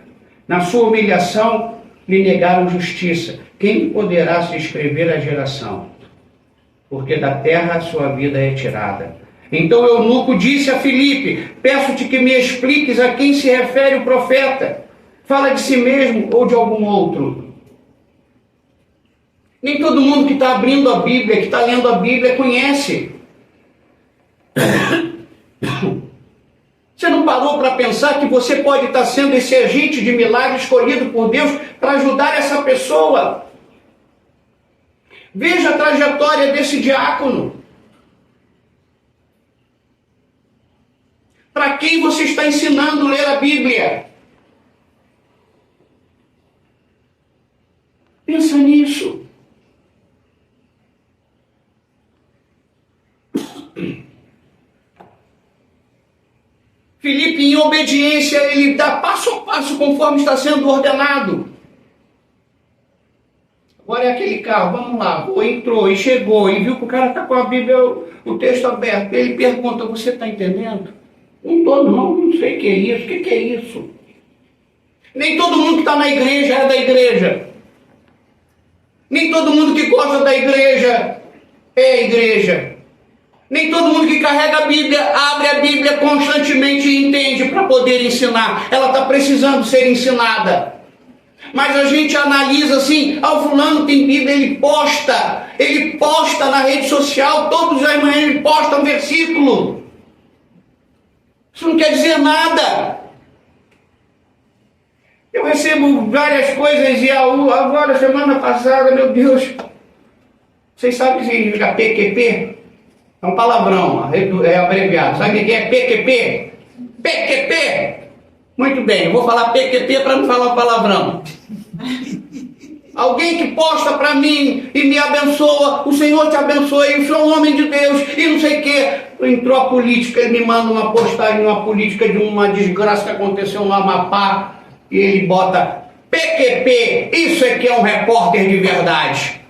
[SPEAKER 2] Na sua humilhação lhe negaram justiça. Quem poderá se escrever a geração? Porque da terra a sua vida é tirada. Então o eunuco disse a Filipe, peço-te que me expliques a quem se refere o profeta. Fala de si mesmo ou de algum outro. Nem todo mundo que está abrindo a Bíblia, que está lendo a Bíblia, conhece. Você não parou para pensar que você pode estar sendo esse agente de milagre escolhido por Deus para ajudar essa pessoa? Veja a trajetória desse diácono. Para quem você está ensinando a ler a Bíblia? Pensa nisso. Filipe, em obediência, ele dá passo a passo conforme está sendo ordenado. Agora é aquele carro, vamos lá, entrou e chegou e viu que o cara está com a Bíblia, o texto aberto. Ele pergunta, você está entendendo? Não estou não sei o que é isso. O que é isso? Nem todo mundo que está na igreja é da igreja. Nem todo mundo que gosta da igreja é a igreja. Nem todo mundo que carrega a Bíblia, abre a Bíblia constantemente e entende para poder ensinar. Ela está precisando ser ensinada. Mas a gente analisa assim, o fulano tem Bíblia, ele posta na rede social, todos as manhãs ele posta um versículo. Isso não quer dizer nada. Eu recebo várias coisas e agora, semana passada, meu Deus, vocês sabem o que significa PQP? É um palavrão, é abreviado. Sabe o que é PQP? PQP! Muito bem, eu vou falar PQP para não falar palavrão. Alguém que posta para mim e me abençoa, o Senhor te abençoe, eu sou um homem de Deus e não sei o quê. Entrou a política, ele me manda uma postagem, uma política de uma desgraça que aconteceu no Amapá e ele bota PQP, isso é que é um repórter de verdade.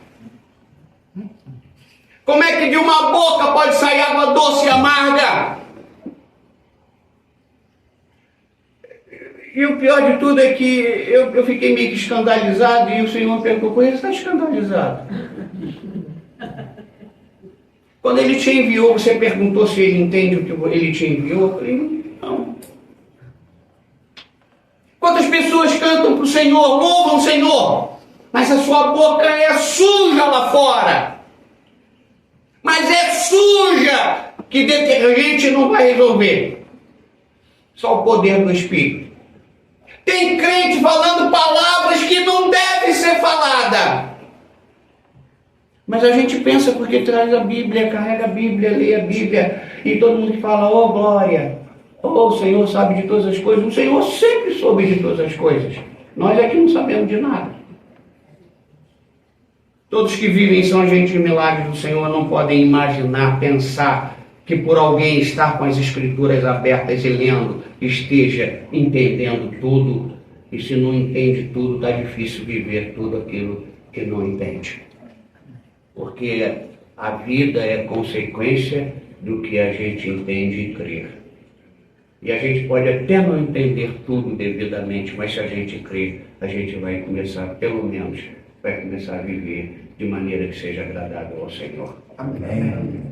[SPEAKER 2] Como é que de uma boca pode sair água doce e amarga? E o pior de tudo é que eu fiquei meio que escandalizado e o Senhor perguntou, você está escandalizado? Quando ele te enviou, você perguntou se ele entende o que ele te enviou? Eu falei, não. Quantas pessoas cantam para o Senhor, louvam o Senhor, mas a sua boca é suja lá fora. Mas é suja que detergente não vai resolver. Só o poder do Espírito. Tem crente falando palavras que não devem ser faladas. Mas a gente pensa porque traz a Bíblia, carrega a Bíblia, lê a Bíblia, e todo mundo fala, glória, o Senhor sabe de todas as coisas. O Senhor sempre soube de todas as coisas. Nós é que não sabemos de nada. Todos que vivem são agentes de milagres do Senhor não podem imaginar, pensar que por alguém estar com as Escrituras abertas e lendo, esteja entendendo tudo. E se não entende tudo, está difícil viver tudo aquilo que não entende. Porque a vida é consequência do que a gente entende e crê. E a gente pode até não entender tudo devidamente, mas se a gente crê, a gente vai começar, pelo menos, vai começar a viver de maneira que seja agradável ao Senhor.
[SPEAKER 3] Amém.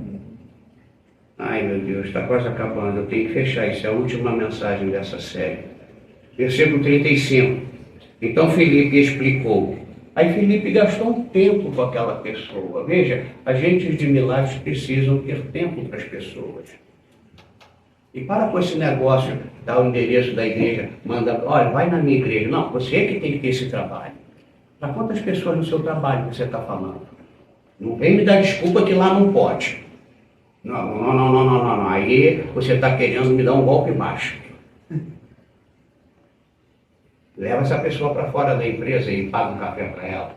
[SPEAKER 2] Ai, meu Deus, está quase acabando. Eu tenho que fechar. Isso é a última mensagem dessa série. Versículo 35. Então Filipe explicou. Aí Filipe gastou um tempo com aquela pessoa. Veja, agentes de milagres precisam ter tempo para as pessoas. E para com esse negócio, dá o endereço da igreja, manda, olha, vai na minha igreja. Não, você é que tem que ter esse trabalho. Para quantas pessoas no seu trabalho você está falando? Não vem me dar desculpa que lá não pode. Não. Aí você está querendo me dar um golpe baixo. Leva essa pessoa para fora da empresa e paga um café para ela.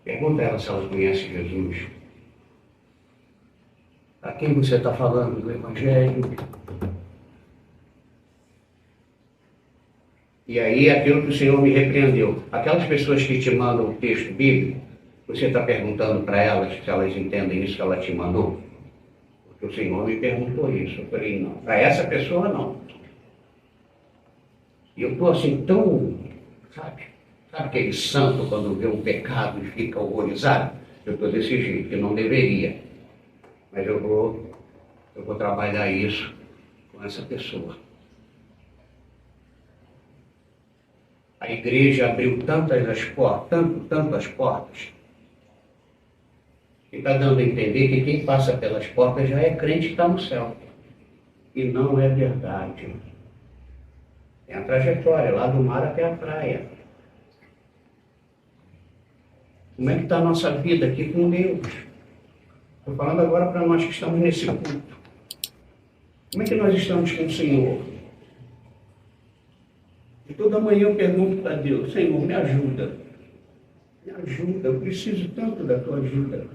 [SPEAKER 2] Pergunta a ela se ela conhece Jesus. A quem você está falando do Evangelho? E aí aquilo que o Senhor me repreendeu. Aquelas pessoas que te mandam o texto bíblico, você está perguntando para elas se elas entendem isso que ela te mandou? Porque o Senhor me perguntou isso. Eu falei, não. Para essa pessoa, não. E eu estou assim tão, sabe aquele santo quando vê um pecado e fica horrorizado? Eu estou desse jeito, que não deveria. Mas eu vou trabalhar isso com essa pessoa. A igreja abriu tantas as portas, tanto as portas, que está dando a entender que quem passa pelas portas já é crente que está no céu. E não é verdade. Tem a trajetória, lá do mar até a praia. Como é que está a nossa vida aqui com Deus? Estou falando agora para nós que estamos nesse culto. Como é que nós estamos com o Senhor? E toda manhã eu pergunto para Deus: Senhor, me ajuda. Me ajuda, eu preciso tanto da tua ajuda.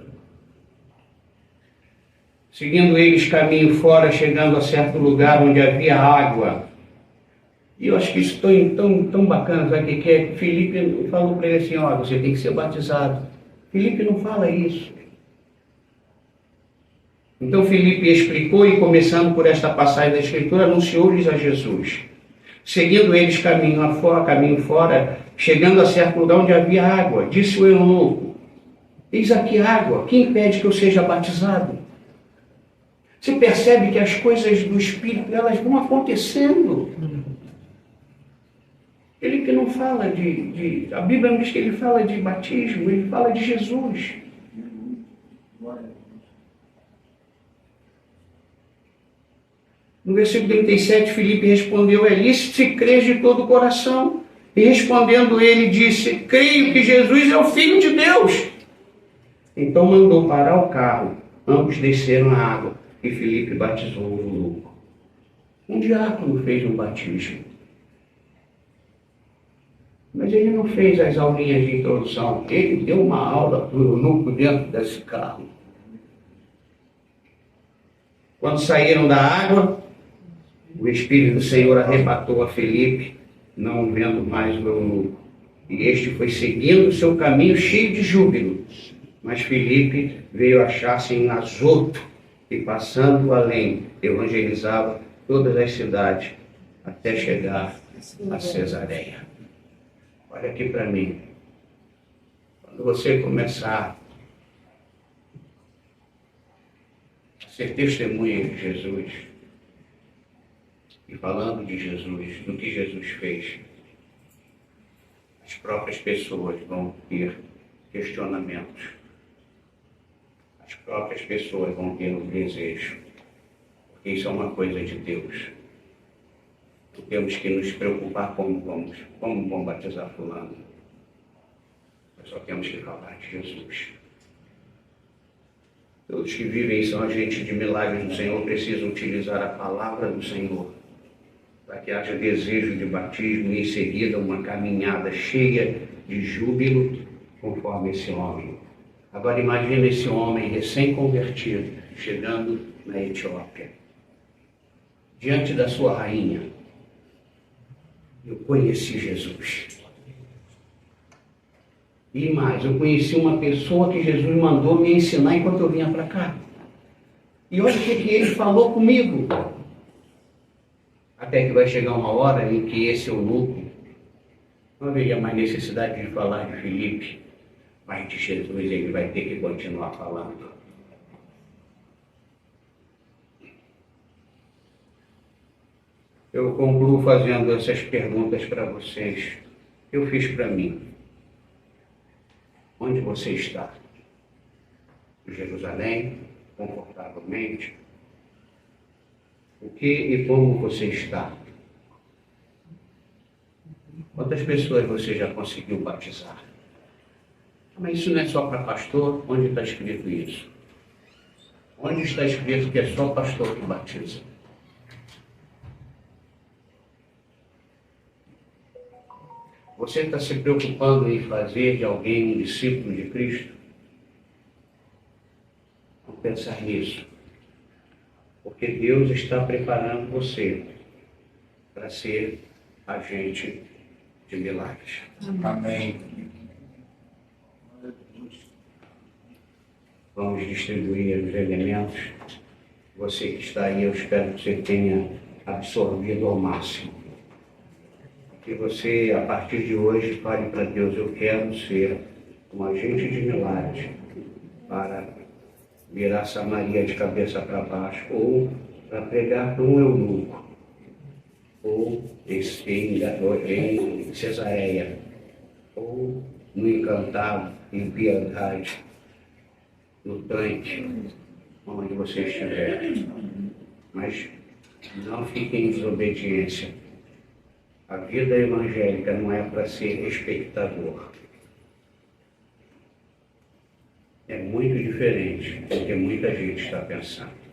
[SPEAKER 2] Seguindo eles caminho fora, chegando a certo lugar onde havia água. E eu acho que isso tão bacana, sabe o que é? Filipe falou para ele assim: ó, você tem que ser batizado. Filipe não fala isso. Então Filipe explicou e, começando por esta passagem da Escritura, anunciou-lhes a Jesus. Seguindo eles caminho fora, chegando a certo lugar onde havia água, disse o eunuco: eis aqui água, quem impede que eu seja batizado? Você percebe que as coisas do Espírito, elas vão acontecendo. Ele que não fala a Bíblia não diz que ele fala de batismo, ele fala de Jesus. No versículo 37, Filipe respondeu: é lícito se crês de todo o coração. E respondendo ele, disse: creio que Jesus é o Filho de Deus. Então mandou parar o carro. Ambos desceram a água e Filipe batizou o eunuco. Um diácono fez um batismo. Mas ele não fez as aulinhas de introdução. Ele deu uma aula para o eunuco dentro desse carro. Quando saíram da água, o Espírito do Senhor arrebatou a Filipe, não vendo mais o eunuco. E este foi seguindo o seu caminho cheio de júbilo. Mas Filipe veio achar-se em Azoto e, passando além, evangelizava todas as cidades até chegar a Cesareia. Olha aqui para mim. Quando você começar a ser testemunha de Jesus, e falando de Jesus, do que Jesus fez, as próprias pessoas vão ter questionamentos. As próprias pessoas vão ter um desejo. Porque isso é uma coisa de Deus. Temos que nos preocupar como vamos batizar fulano. Nós só temos que falar de Jesus. Todos que vivem e são agentes de milagres do Senhor precisam utilizar a palavra do Senhor para que haja desejo de batismo e em seguida uma caminhada cheia de júbilo conforme esse homem. Agora imagina esse homem recém-convertido chegando na Etiópia, diante da sua rainha. Eu conheci Jesus. E mais, eu conheci uma pessoa que Jesus mandou me ensinar enquanto eu vinha para cá. E olha o que ele falou comigo. Até que vai chegar uma hora em que esse eunuco não haveria mais necessidade de falar de Filipe, mas de Jesus ele vai ter que continuar falando. Eu concluo fazendo essas perguntas para vocês. Eu fiz para mim. Onde você está? Em Jerusalém? Confortavelmente? O que e como você está? Quantas pessoas você já conseguiu batizar? Mas isso não é só para pastor? Onde está escrito isso? Onde está escrito que é só pastor que batiza? Você está se preocupando em fazer de alguém um discípulo de Cristo? Vamos pensar nisso. Porque Deus está preparando você para ser agente de milagres.
[SPEAKER 3] Amém.
[SPEAKER 2] Vamos distribuir os elementos. Você que está aí, eu espero que você tenha absorvido ao máximo. Que você, a partir de hoje, fale para Deus: eu quero ser um agente de milagres para virar Samaria de cabeça para baixo, ou para pregar para um eunuco, ou em Cesareia, ou no Encantado, em Piedade, no Tanque, onde você estiver. Mas não fique em desobediência. A vida evangélica não é para ser espectador. É muito diferente do que muita gente está pensando.